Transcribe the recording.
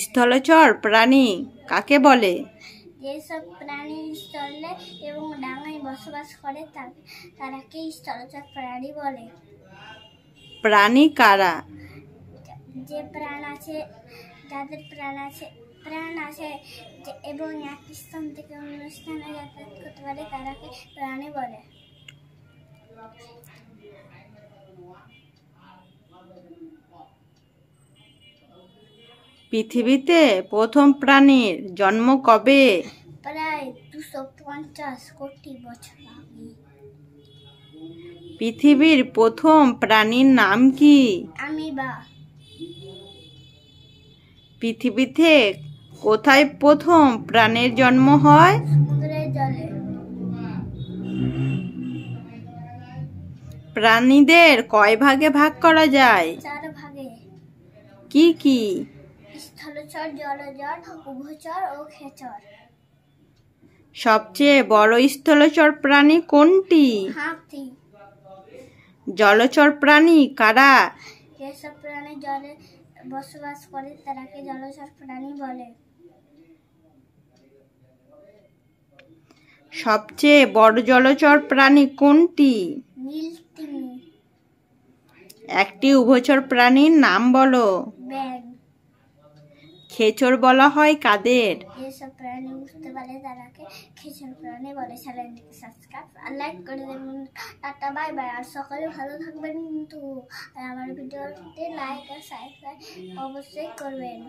স্থলচর প্রাণী কাকে বলে? যেসব প্রাণী স্থলে এবং ডাঙায় বসবাস করে তারাকে স্থলচর প্রাণী বলে। প্রাণী কারা? যে যাদের প্রাণ আছে এবং এক স্থান থেকে অন্য স্থানে যাতায়াত করতে পারে তারাকে প্রাণী বলে। পৃথিবীতে প্রথম প্রাণীর জন্ম কবে? প্রায় 250 কোটি বছর আগে। পৃথিবীর প্রথম প্রাণীর নাম কি? আমিবা। পৃথিবীতে কোথায় প্রথম প্রাণীর জন্ম হয়? সমুদ্রের জলে। প্রাণীদের কয় ভাগে ভাগ করা যায়? 4 ভাগে। কি কি? স্থলচর, জলচর, উভচর ও খেচর। সবচেয়ে বড় স্থলচর প্রাণী কোনটি? হাতি। জলচর প্রাণী কারা? যেসব প্রাণী জলে বসবাস করে তারাকে জলচর প্রাণী বলে। সবচেয়ে বড় জলচর প্রাণী কোনটি? নীল তিমি। একটি উভচর প্রাণীর নাম বলো। ব্যাঙ। খেচর বলা হয় কাদের? যেসব প্রাণী উঠতে পারে তারাকে খেচর প্রাণী বলে। চ্যানেলটিকে সাবস্ক্রাইব আর লাইক করে দেবেন। Tata, bye bye. আর সকালে ভালো থাকবেন কিন্তু। আর আমার ভিডিওতে লাইক আর সাবস্ক্রাইব অবশ্যই করবেন।